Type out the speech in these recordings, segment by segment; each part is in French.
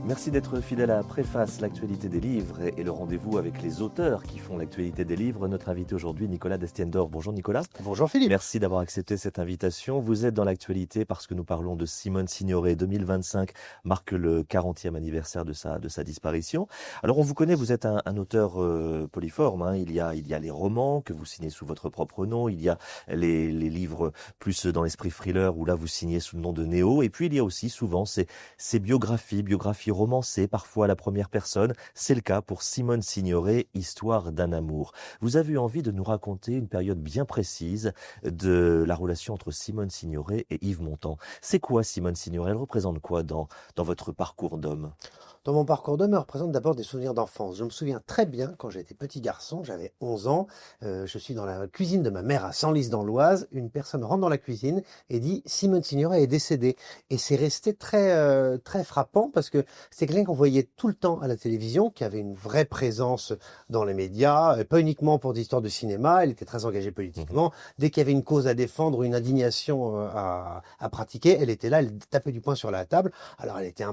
Merci d'être fidèle à Préface, l'actualité des livres et le rendez-vous avec les auteurs qui font l'actualité des livres. Notre invité aujourd'hui, Nicolas Destienne-Dore. Bonjour Nicolas. Bonjour Philippe. Merci d'avoir accepté cette invitation. Vous êtes dans l'actualité parce que nous parlons de Simone Signoret. 2025 marque le 40e anniversaire de sa disparition. Alors on vous connaît, vous êtes un auteur polyforme. Hein. Il y a les romans que vous signez sous votre propre nom. Il y a les livres plus dans l'esprit thriller où là vous signez sous le nom de Néo. Et puis il y a aussi souvent ces biographies romancées, parfois à la première personne. C'est le cas pour Simone Signoret, Histoire d'un amour. Vous avez eu envie de nous raconter une période bien précise de la relation entre Simone Signoret et Yves Montand. C'est quoi Simone Signoret? Elle représente quoi dans votre parcours d'homme? Dans mon parcours d'homme, elle représente d'abord des souvenirs d'enfance. Je me souviens très bien, quand j'étais petit garçon, j'avais 11 ans, je suis dans la cuisine de ma mère à Senlis dans l'Oise, une personne rentre dans la cuisine et dit « Simone Signoret est décédée ». Et c'est resté très frappant parce que c'est quelqu'un qu'on voyait tout le temps à la télévision, qui avait une vraie présence dans les médias, pas uniquement pour des histoires de cinéma, elle était très engagée politiquement. Dès qu'il y avait une cause à défendre ou une indignation à pratiquer, elle était là, elle tapait du poing sur la table. Alors elle était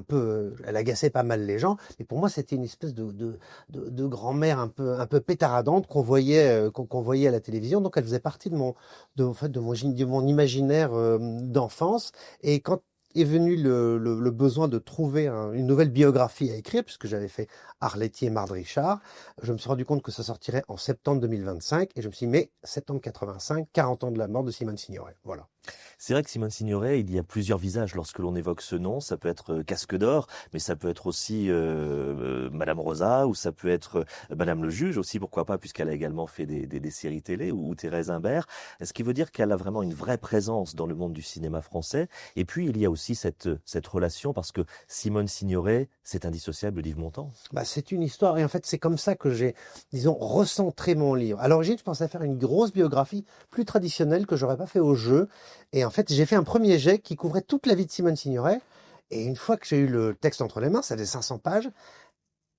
elle agaçait pas mal les gens, mais pour moi c'était une espèce de grand-mère un peu pétaradante qu'on voyait à la télévision. Donc elle faisait partie de mon imaginaire d'enfance. Et quand est venu le besoin de trouver une nouvelle biographie à écrire, puisque j'avais fait Arletty et Marthe Richard, je me suis rendu compte que ça sortirait en septembre 2025, et je me suis dit, mais septembre 85, 40 ans de la mort de Simone Signoret. Voilà. C'est vrai que Simone Signoret, il y a plusieurs visages lorsque l'on évoque ce nom. Ça peut être Casque d'Or, mais ça peut être aussi Madame Rosa, ou ça peut être Madame le Juge aussi, pourquoi pas, puisqu'elle a également fait des séries télé, ou Thérèse Imbert. Ce qui veut dire qu'elle a vraiment une vraie présence dans le monde du cinéma français. Et puis, il y a aussi cette relation, parce que Simone Signoret, c'est indissociable d'Yves Montand. C'est une histoire, et en fait, c'est comme ça que j'ai, disons, recentré mon livre. À l'origine, je pensais faire une grosse biographie plus traditionnelle que j'aurais pas fait au jeu. Et en fait, j'ai fait un premier jet qui couvrait toute la vie de Simone Signoret. Et une fois que j'ai eu le texte entre les mains, ça faisait 500 pages,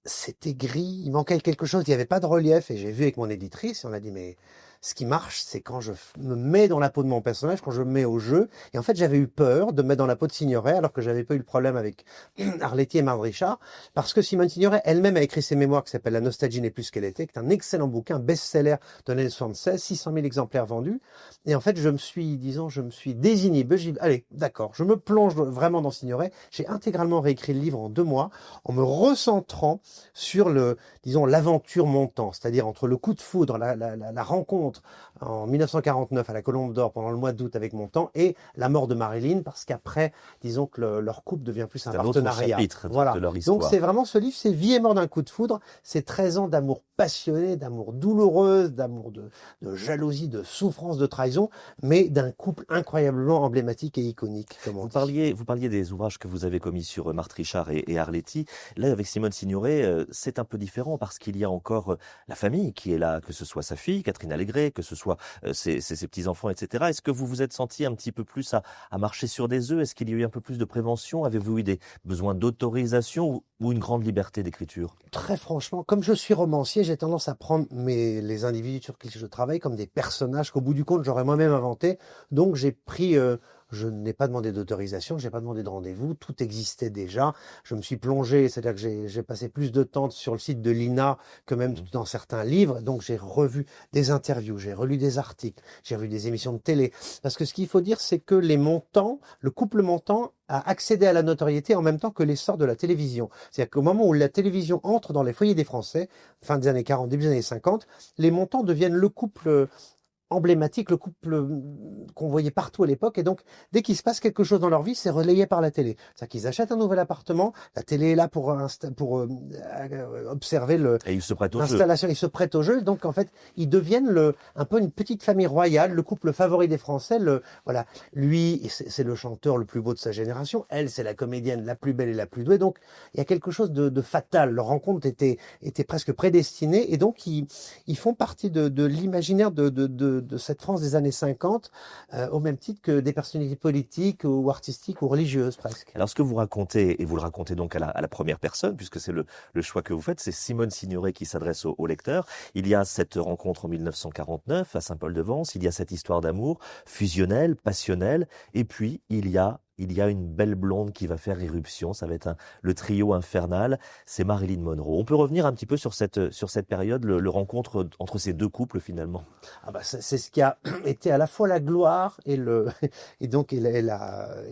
c'était gris, il manquait quelque chose, il n'y avait pas de relief. Et j'ai vu avec mon éditrice, et on a dit, mais ce qui marche, c'est quand je me mets dans la peau de mon personnage, quand je me mets au jeu. Et en fait, j'avais eu peur de me mettre dans la peau de Signoret, alors que j'avais pas eu le problème avec Arletty et Marthe Richard, parce que Simone Signoret elle-même a écrit ses mémoires qui s'appellent La nostalgie n'est plus ce qu'elle était, qui est un excellent bouquin, best-seller de l'année 76, 600 000 exemplaires vendus. Et en fait, je me suis désinhibé. J'ai dit, allez, d'accord, je me plonge vraiment dans Signoret. J'ai intégralement réécrit le livre en 2 mois, en me recentrant sur l'aventure Montand, c'est-à-dire entre le coup de foudre, la rencontre en 1949 à la Colombe d'Or pendant le mois d'août avec Montand, et la mort de Marilyn, parce qu'après, disons que leur couple devient plus un partenariat. Chapitre voilà. de leur histoire. Donc c'est vraiment ce livre, c'est Vie et mort d'un coup de foudre, c'est 13 ans d'amour passionné, d'amour douloureuse, d'amour de jalousie, de souffrance, de trahison, mais d'un couple incroyablement emblématique et iconique. Vous parliez des ouvrages que vous avez commis sur Marthe Richard et Arletty. Là, avec Simone Signoret, c'est un peu différent parce qu'il y a encore la famille qui est là, que ce soit sa fille, Catherine Allégret, que ce soit ses petits-enfants, etc. Est-ce que vous vous êtes senti un petit peu plus à marcher sur des œufs? Est-ce qu'il y a eu un peu plus de prévention? Avez-vous eu des besoins d'autorisation ou une grande liberté d'écriture? Très franchement, comme je suis romancier, j'ai tendance à prendre les individus sur qui je travaille comme des personnages qu'au bout du compte, j'aurais moi-même inventé. Donc j'ai pris... je n'ai pas demandé d'autorisation, j'ai pas demandé de rendez-vous, tout existait déjà. Je me suis plongé, c'est-à-dire que j'ai passé plus de temps sur le site de l'INA que même dans certains livres. Donc j'ai revu des interviews, j'ai relu des articles, j'ai revu des émissions de télé. Parce que ce qu'il faut dire, c'est que le couple Montand a accédé à la notoriété en même temps que l'essor de la télévision. C'est-à-dire qu'au moment où la télévision entre dans les foyers des Français, fin des années 40, début des années 50, les Montand deviennent le couple emblématique, le couple qu'on voyait partout à l'époque. Et donc, dès qu'il se passe quelque chose dans leur vie, c'est relayé par la télé. C'est-à-dire qu'ils achètent un nouvel appartement, la télé est là pour observer Et ils se prêtent au jeu. l'installation, ils se prêtent au jeu. Donc, en fait, ils deviennent un peu une petite famille royale, le couple favori des Français. Voilà. Lui, c'est le chanteur le plus beau de sa génération. Elle, c'est la comédienne la plus belle et la plus douée. Donc, il y a quelque chose de fatal. Leur rencontre était presque prédestinée. Et donc, ils font partie de l'imaginaire de cette France des années 50, au même titre que des personnalités politiques ou artistiques ou religieuses presque. Alors ce que vous racontez, et vous le racontez donc à la première personne, puisque c'est le choix que vous faites, c'est Simone Signoret qui s'adresse au lecteur. Il y a cette rencontre en 1949 à Saint-Paul-de-Vence, il y a cette histoire d'amour fusionnelle, passionnelle, et puis il y a il y a une belle blonde qui va faire irruption. Ça va être le trio infernal. C'est Marilyn Monroe. On peut revenir un petit peu sur cette période, le rencontre entre ces deux couples finalement. Ah bah c'est ce qui a été à la fois la gloire et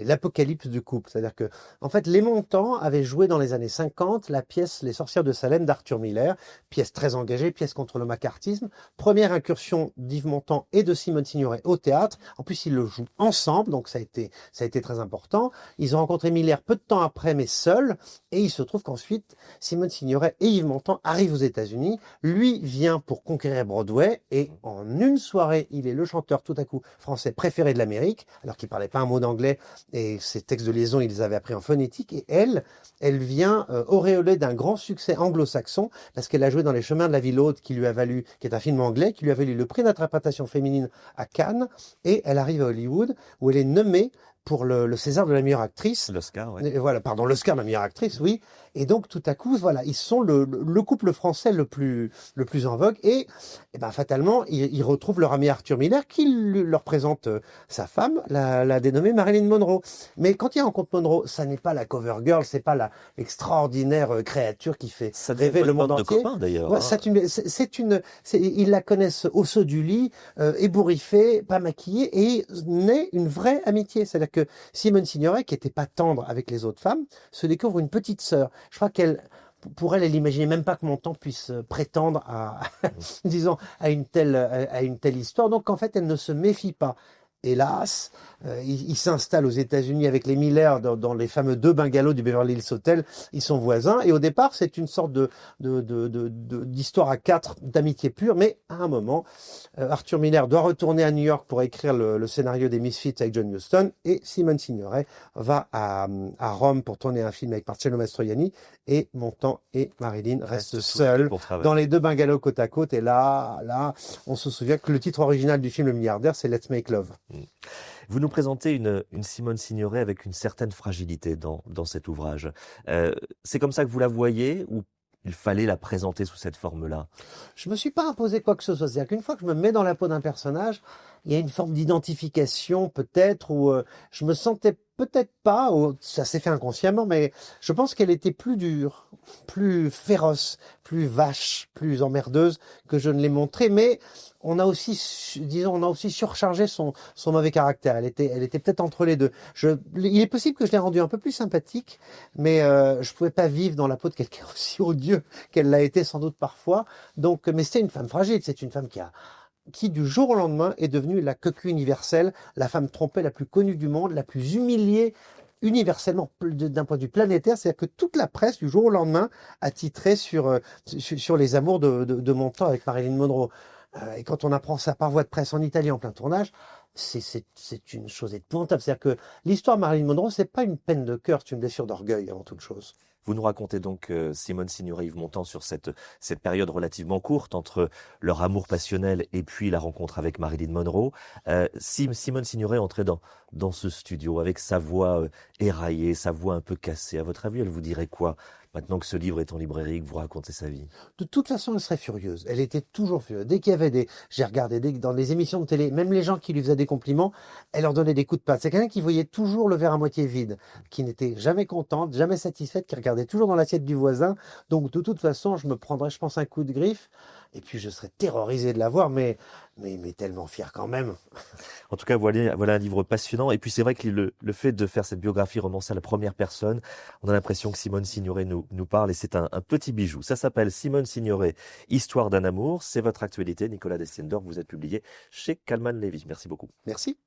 l'apocalypse du couple. C'est-à-dire que, en fait, les Montand avaient joué dans les années 50 la pièce Les Sorcières de Salem d'Arthur Miller, pièce très engagée, pièce contre le macartisme. Première incursion d'Yves Montand et de Simone Signoret au théâtre. En plus, ils le jouent ensemble, donc ça a été très important. Ils ont rencontré Miller peu de temps après, mais seuls. Et il se trouve qu'ensuite, Simone Signoret et Yves Montand arrivent aux États-Unis. Lui vient pour conquérir Broadway et en une soirée, il est le chanteur tout à coup français préféré de l'Amérique, alors qu'il parlait pas un mot d'anglais et ses textes de liaison, il les avait appris en phonétique. Et elle vient auréolée d'un grand succès anglo-saxon parce qu'elle a joué dans Les Chemins de la Ville Haute, qui est un film anglais, qui lui a valu le prix d'interprétation féminine à Cannes. Et elle arrive à Hollywood où elle est nommée pour le César de la meilleure actrice. L'Oscar, ouais. Voilà, pardon, l'Oscar de la meilleure actrice, oui. Et donc, tout à coup, voilà, ils sont le couple français le plus en vogue. Et ben, fatalement, ils retrouvent leur ami Arthur Miller, qui leur présente sa femme, la dénommée Marilyn Monroe. Mais quand ils rencontrent Monroe, ça n'est pas la cover girl, c'est pas la extraordinaire créature qui fait rêver le monde entier. Copains, d'ailleurs. Ouais, ils la connaissent au saut du lit, ébouriffée, pas maquillée, et naît une vraie amitié. C'est-à-dire que Simone Signoret, qui était pas tendre avec les autres femmes, se découvre une petite sœur. Je crois pour elle imaginait même pas que Montand puisse prétendre disons, à une telle histoire. Donc, en fait, elle ne se méfie pas. Hélas, il s'installe aux États-Unis avec les Miller dans les fameux 2 bungalows du Beverly Hills Hotel. Ils sont voisins et au départ, c'est une sorte d'histoire à 4 d'amitié pure. Mais à un moment, Arthur Miller doit retourner à New York pour écrire le scénario des Misfits avec John Huston et Simone Signoret va à Rome pour tourner un film avec Marcello Mastroianni et Montand et Marilyn restent seuls dans les 2 bungalows côte à côte. Et là, on se souvient que le titre original du film Le Milliardaire, c'est Let's Make Love. Vous nous présentez une Simone Signoret avec une certaine fragilité dans cet ouvrage. C'est comme ça que vous la voyez ou il fallait la présenter sous cette forme-là? Je me suis pas imposé quoi que ce soit. C'est-à-dire qu'une fois que je me mets dans la peau d'un personnage, il y a une forme d'identification peut-être où je me sentais peut-être pas, ça s'est fait inconsciemment, mais je pense qu'elle était plus dure, plus féroce, plus vache, plus emmerdeuse que je ne l'ai montré. Mais on a aussi surchargé son mauvais caractère. Elle était peut-être entre les deux. Il est possible que je l'ai rendue un peu plus sympathique, mais je pouvais pas vivre dans la peau de quelqu'un aussi odieux qu'elle l'a été sans doute parfois. Donc, mais c'était une femme fragile. C'est une femme qui du jour au lendemain est devenue la coquue universelle, la femme trompée la plus connue du monde, la plus humiliée universellement d'un point de vue planétaire. C'est-à-dire que toute la presse du jour au lendemain a titré sur les amours de Montand avec Marilyn Monroe. Et quand on apprend ça par voie de presse en Italie en plein tournage, c'est une chose épouvantable. C'est-à-dire que l'histoire de Marilyn Monroe, c'est pas une peine de cœur, c'est une blessure d'orgueil avant toute chose. Vous nous racontez donc Simone Signoret et Yves Montand sur cette période relativement courte entre leur amour passionnel et puis la rencontre avec Marilyn Monroe. Simone Signoret entrait dans ce studio avec sa voix éraillée, sa voix un peu cassée. À votre avis, elle vous dirait quoi maintenant que ce livre est en librairie, que vous racontez sa vie? De toute façon, elle serait furieuse. Elle était toujours furieuse. Dès qu'il y avait j'ai regardé dans les émissions de télé, même les gens qui lui faisaient des compliments, elle leur donnait des coups de patte. C'est quelqu'un qui voyait toujours le verre à moitié vide, qui n'était jamais contente, jamais satisfaite, qui regardait toujours dans l'assiette du voisin. Donc, de toute façon, je me prendrais, je pense, un coup de griffe. Et puis, je serais terrorisé de la voir, mais tellement fier quand même. En tout cas, voilà un livre passionnant. Et puis, c'est vrai que le fait de faire cette biographie romancée à la première personne, on a l'impression que Simone Signoret nous parle et c'est un petit bijou. Ça s'appelle Simone Signoret, Histoire d'un amour. C'est votre actualité. Nicolas Destendorf, vous êtes publié chez Calman Lévy. Merci beaucoup. Merci.